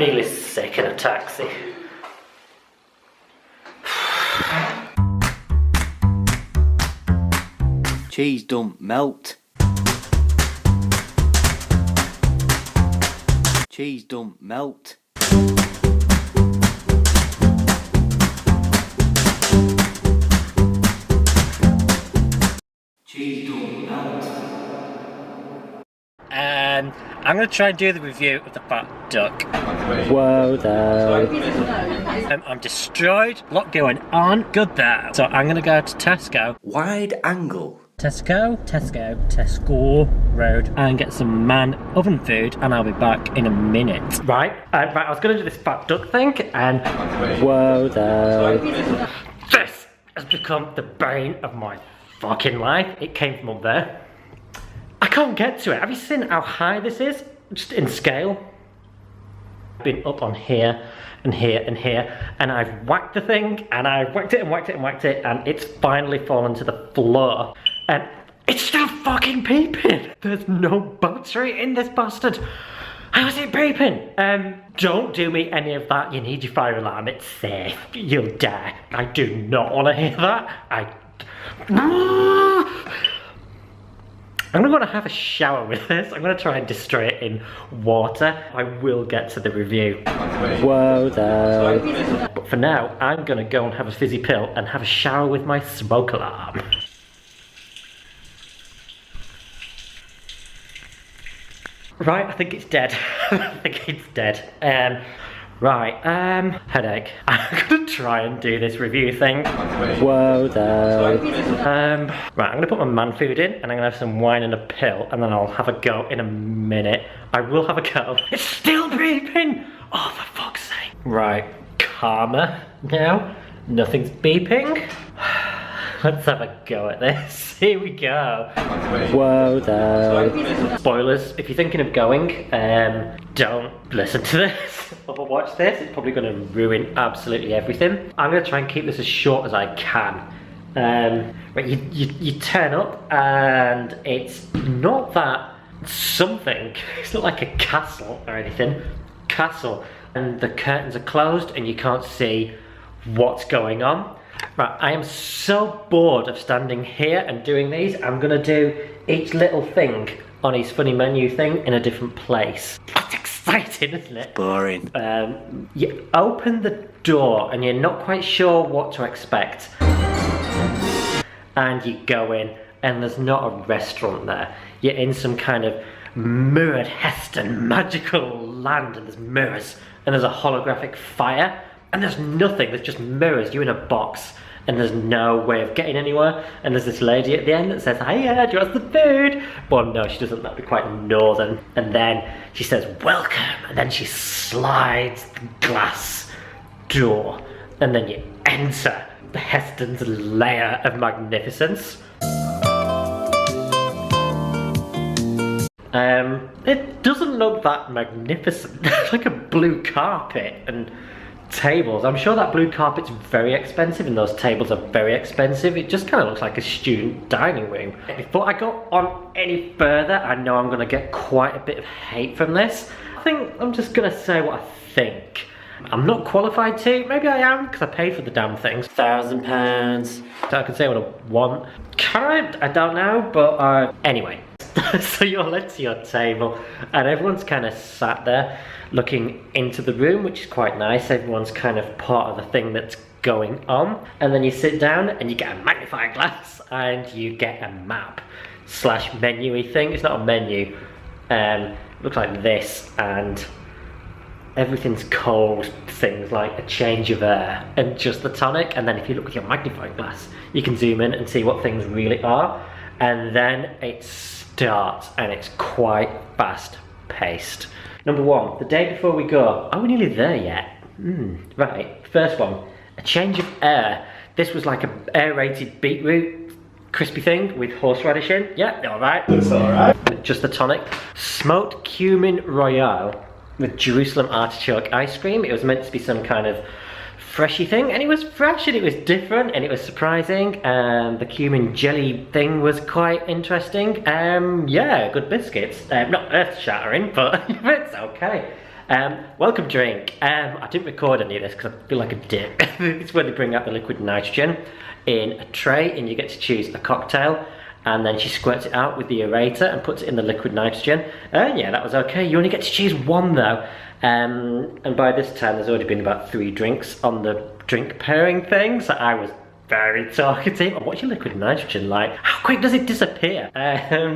nearly sick in a taxi. Cheese don't melt. Cheese don't melt. Cheese don't melt. I'm going to try and do the review of the fat duck. Whoa there. I'm destroyed, a lot going on, good there. So I'm going to go to Tesco. Wide angle. Tesco Road, and get some man oven food, and I'll be back in a minute. Right, I was going to do this fat duck thing, and Whoa there. this has become the bane of my fucking life. It came from up there. I can't get to it. Have you seen how high this is? Just in scale. I've been up on here and here and here, and I've whacked the thing, and I've whacked it and whacked it and whacked it, and it's finally fallen to the floor. And it's still fucking beeping. There's no battery in this bastard. How is it beeping? Don't do me any of that. You need your fire alarm. It's safe. You'll die. I do not want to hear that. I'm gonna have a shower with this. I'm gonna try and destroy it in water. I will get to the review. Whoa there. But for now, I'm gonna go and have a fizzy pill and have a shower with my smoke alarm. Right, I think it's dead. I think it's dead. Headache. I'm gonna try and do this review thing. Whoa there. Right, I'm gonna put my man food in, and I'm gonna have some wine and a pill, and then I'll have a go in a minute. I will have a go. It's still beeping! Oh, for fuck's sake. Right, calmer now. Nothing's beeping. Let's have a go at this. Here we go. Whoa there. Spoilers, if you're thinking of going, don't listen to this or watch this. It's probably going to ruin absolutely everything. I'm going to try and keep this as short as I can. Right, you turn up, and it's not that something. It's not like a castle or anything. Castle. And the curtains are closed and you can't see what's going on. Right, I am so bored of standing here and doing these. I'm gonna do each little thing on his funny menu thing in a different place. That's exciting, isn't it? Boring. You open the door and you're not quite sure what to expect. And you go in, and there's not a restaurant there. You're in some kind of mirrored Heston magical land, and there's mirrors, and there's a holographic fire. And there's nothing, there's just mirrors, you're in a box, and there's no way of getting anywhere. And there's this lady at the end that says, hiya, do you want some food? Well, no, she doesn't, that'd be quite northern. And then she says, welcome, and then she slides the glass door, and then you enter the Heston's layer of magnificence. It doesn't look that magnificent. It's like a blue carpet and tables. I'm sure that blue carpet's very expensive and those tables are very expensive. It just kind of looks like a student dining room. Before I go on any further, I know I'm gonna get quite a bit of hate from this. I think I'm just gonna say what I think. I'm not qualified to, maybe I am, because I paid for the damn things. £1,000, so I can say what I want. Can I don't know, but anyway. So you're led to your table, and everyone's kind of sat there looking into the room, which is quite nice. Everyone's kind of part of the thing that's going on. And then you sit down and you get a magnifying glass and you get a map slash menu-y thing. It's not a menu. It looks like this, and everything's cold. Things like a change of air and just the tonic. And then if you look with your magnifying glass, you can zoom in and see what things really are. And then it starts, and it's quite fast paced. Number one, the day before we go. Are we nearly there yet? Right, first one, a change of air. This was like a aerated beetroot crispy thing with horseradish in. Yeah, alright. That's alright. Just the tonic. Smoked cumin royale with Jerusalem artichoke ice cream. It was meant to be some kind of freshy thing, and it was fresh, and it was different, and it was surprising, and the cumin jelly thing was quite interesting. Yeah, good biscuits. Not earth-shattering, but it's okay. Welcome drink. I didn't record any of this because I feel like a dick. It's where they bring out the liquid nitrogen in a tray and you get to choose a cocktail, and then she squirts it out with the aerator and puts it in the liquid nitrogen. Yeah, that was okay. You only get to choose one though. And by this time there's already been about 3 drinks on the drink pairing thing, so I was very talkative. What's your liquid nitrogen like? How quick does it disappear?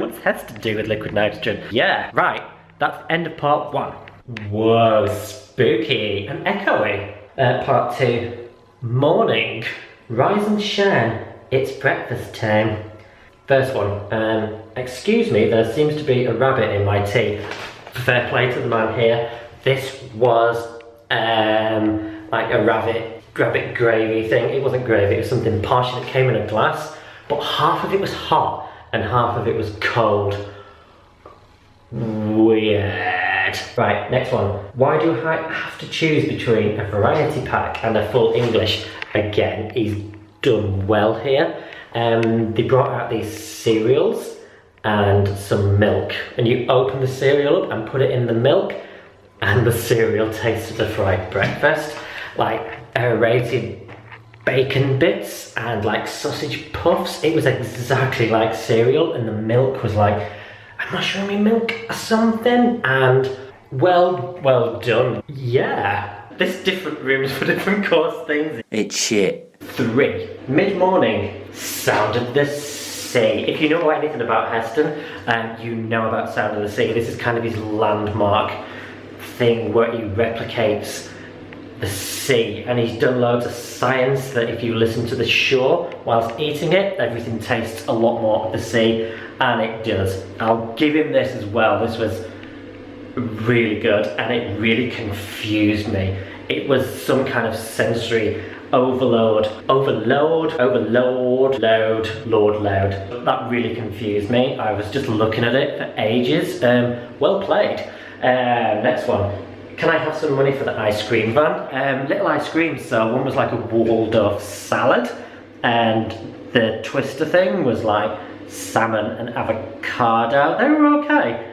What's Heston do with liquid nitrogen? Yeah, right. That's the end of part 1. Whoa, spooky and echoey. Part 2. Morning. Rise and shine. It's breakfast time. First one. Excuse me, there seems to be a rabbit in my tea. Fair play to the man here. This was like a rabbit gravy thing. It wasn't gravy, it was something posh and it came in a glass, but half of it was hot and half of it was cold. Weird. Right, next one. Why do I have to choose between a variety pack and a full English? Again, he's done well here. They brought out these cereals and some milk, and you open the cereal up and put it in the milk, and the cereal tasted of like breakfast, like aerated bacon bits and like sausage puffs. It was exactly like cereal, and the milk was like a mushroomy milk or something, and well done. Yeah, this different rooms for different course things. It's shit. 3. Mid-morning, sound of the sea. If you know anything about Heston, you know about sound of the sea. This is kind of his landmark thing where he replicates the sea, and he's done loads of science that if you listen to the shore whilst eating it, everything tastes a lot more of the sea, and it does. I'll give him this as well. This was really good and it really confused me. It was some kind of sensory overload. That really confused me. I was just looking at it for ages. Well played. Next one. Can I have some money for the ice cream van? Little ice creams, so one was like a Waldorf salad, and the twister thing was like salmon and avocado. They were okay.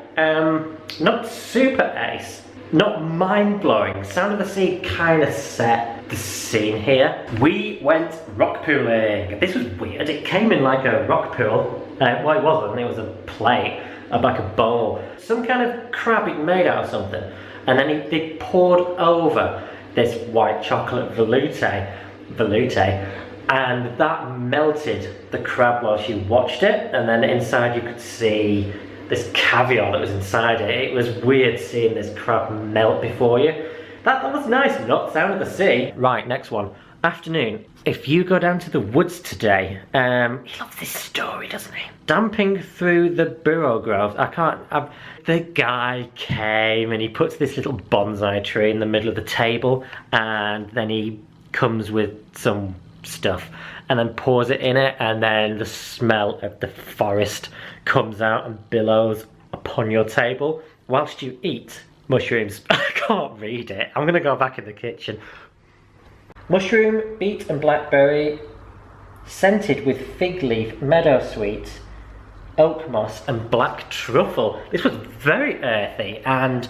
Not super ace, not mind-blowing. Sound of the Sea kind of set the scene here. We went rock pooling. This was weird. It came in like a rock pool. Well, it wasn't. It was a plate, like a bowl. Some kind of crab he'd made out of something. And then they poured over this white chocolate veloute, and that melted the crab while she watched it, and then inside you could see this caviar that was inside it. It was weird seeing this crab melt before you. That was nice, not Sound of the Sea. Right, next one. Afternoon. If you go down to the woods today, he loves this story, doesn't he? Damping through the burrow groves. The guy came and he puts this little bonsai tree in the middle of the table, and then he comes with some stuff and then pours it in it, and then the smell of the forest comes out and billows upon your table whilst you eat mushrooms. I can't read it. I'm gonna go back in the kitchen. Mushroom, beet and blackberry, scented with fig leaf, meadowsweet, oak moss and black truffle. This was very earthy and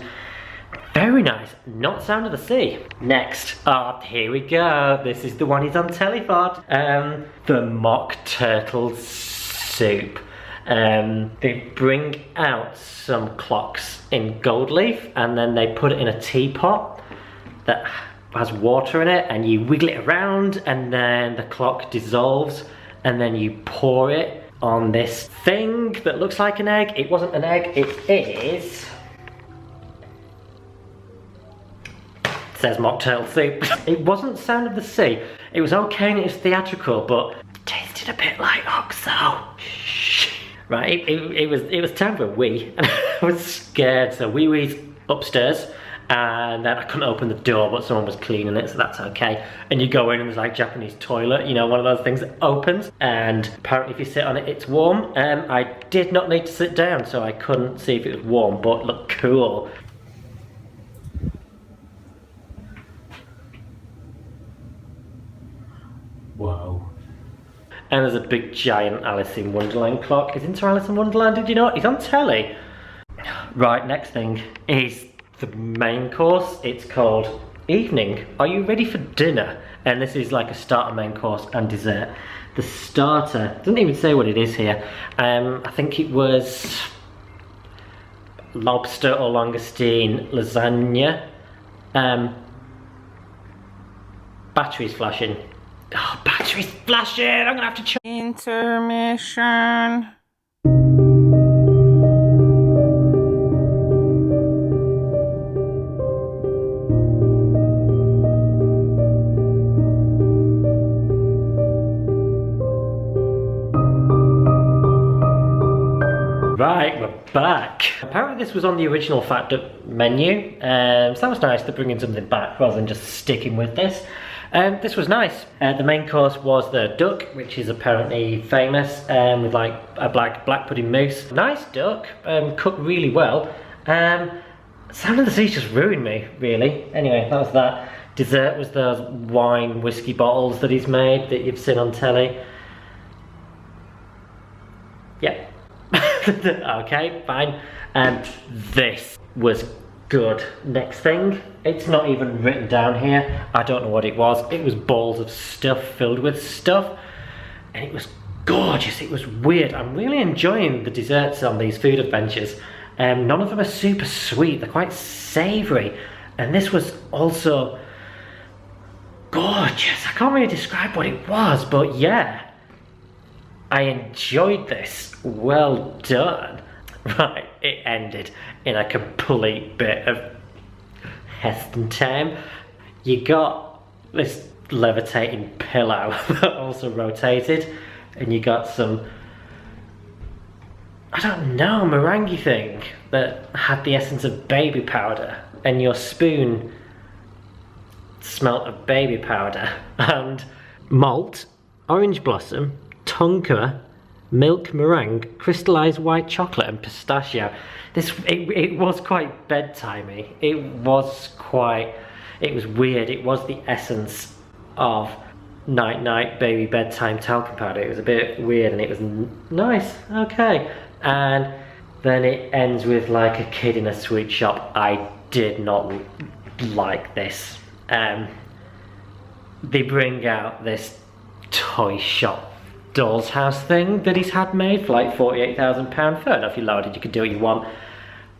very nice. Not Sound of the Sea. Next, here we go. This is the one he's on telly for. The mock turtle soup. They bring out some clocks in gold leaf, and then they put it in a teapot that has water in it, and you wiggle it around, and then the clock dissolves, and then you pour it on this thing that looks like an egg. It wasn't an egg, it is... It says mock turtle soup. It wasn't Sound of the Sea. It was okay and it was theatrical, but it tasted a bit like OXO. Right, it was time for a wee, and I was scared, so wee's upstairs, and then I couldn't open the door, but someone was cleaning it, so that's okay. And you go in and there's like Japanese toilet, you know, one of those things that opens, and apparently if you sit on it, it's warm. I did not need to sit down, so I couldn't see if it was warm, but it looked cool. Whoa. And there's a big giant Alice in Wonderland clock. He's into Alice in Wonderland, did you know? He's on telly. Right, next thing is the main course. It's called Evening, Are You Ready for Dinner? And this is like a starter, main course and dessert. The starter, doesn't even say what it is here. I think it was lobster or langoustine lasagna. Battery's flashing. Oh, battery's flashing! I'm gonna have to check. Intermission. Right, we're back. Apparently this was on the original Factor menu, so that was nice. They're bringing something back rather than just sticking with this. This was nice. The main course was the duck, which is apparently famous, with like a black pudding mousse. Nice duck, cooked really well. Sound of the Sea just ruined me, really. Anyway, that was that. Dessert was those wine whiskey bottles that he's made that you've seen on telly. Yep. Okay, fine. This was good. Next thing, it's not even written down here. I don't know what it was. It was balls of stuff filled with stuff, and it was gorgeous. It was weird. I'm really enjoying the desserts on these food adventures. None of them are super sweet. They're quite savoury, and this was also gorgeous. I can't really describe what it was, but yeah, I enjoyed this. Well done. Right, it ended in a complete bit of Heston time. You got this levitating pillow that also rotated, and you got some, I don't know, meringue thing that had the essence of baby powder, and your spoon smelt of baby powder, and malt, orange blossom, tonka, milk meringue, crystallized white chocolate, and pistachio. It was quite bedtimey. It was weird. It was the essence of night baby bedtime talcum powder. It was a bit weird, and it was nice. Okay, and then it ends with like a kid in a sweet shop. I did not like this. They bring out this toy shop doll's house thing that he's had made for like £48,000. Fair enough, you loaded, you can do what you want.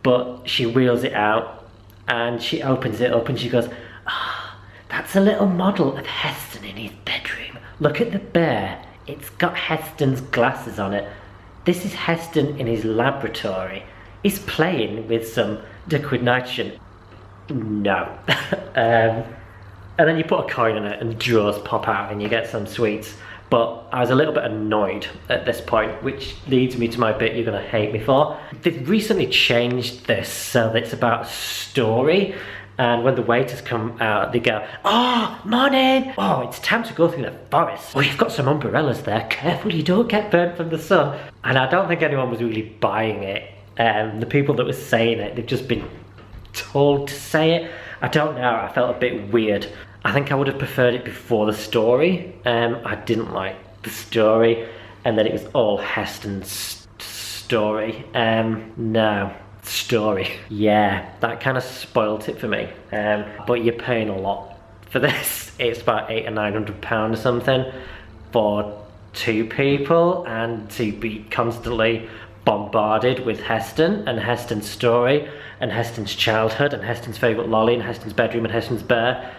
But she wheels it out and she opens it up and she goes, "Ah, that's a little model of Heston in his bedroom. Look at the bear, it's got Heston's glasses on it. This is Heston in his laboratory. He's playing with some liquid nitrogen." No. And then you put a coin in it and drawers pop out and you get some sweets. But I was a little bit annoyed at this point, which leads me to my bit you're gonna hate me for. They've recently changed this so that it's about a story, and when the waiters come out, they go, "Oh, morning! Oh, it's time to go through the forest. Oh, you've got some umbrellas there. Careful you don't get burnt from the sun." And I don't think anyone was really buying it. The people that were saying it, they've just been told to say it. I don't know, I felt a bit weird. I think I would have preferred it before the story. I didn't like the story, and then it was all Heston's story. No, story. Yeah, that kind of spoilt it for me. But you're paying a lot for this. It's about £800 or £900 or something for 2 people, and to be constantly bombarded with Heston and Heston's story and Heston's childhood and Heston's favourite lolly and Heston's bedroom and Heston's bear.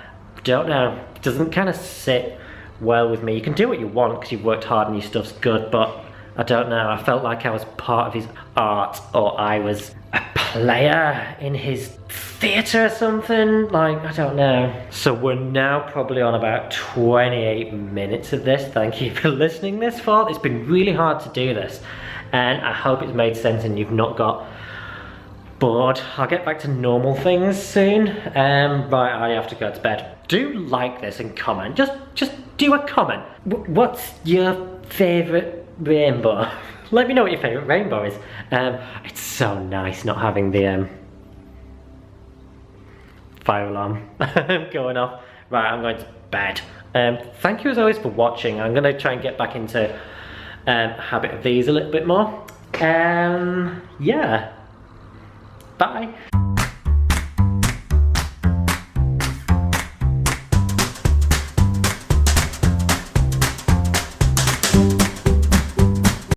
Don't know, it doesn't kind of sit well with me. You can do what you want because you've worked hard and your stuff's good, but I don't know, I felt like I was part of his art, or I was a player in his theatre or something, like, I don't know. So we're now probably on about 28 minutes of this. Thank you for listening this far. It's been really hard to do this, and I hope it's made sense and you've not got bored. I'll get back to normal things soon. Right, I have to go to bed. Do like this and comment. Just do a comment. What's your favourite rainbow? Let me know what your favourite rainbow is. It's so nice not having the fire alarm going off. Right, I'm going to bed. Thank you as always for watching. I'm going to try and get back into habit of these a little bit more. Yeah. Bye.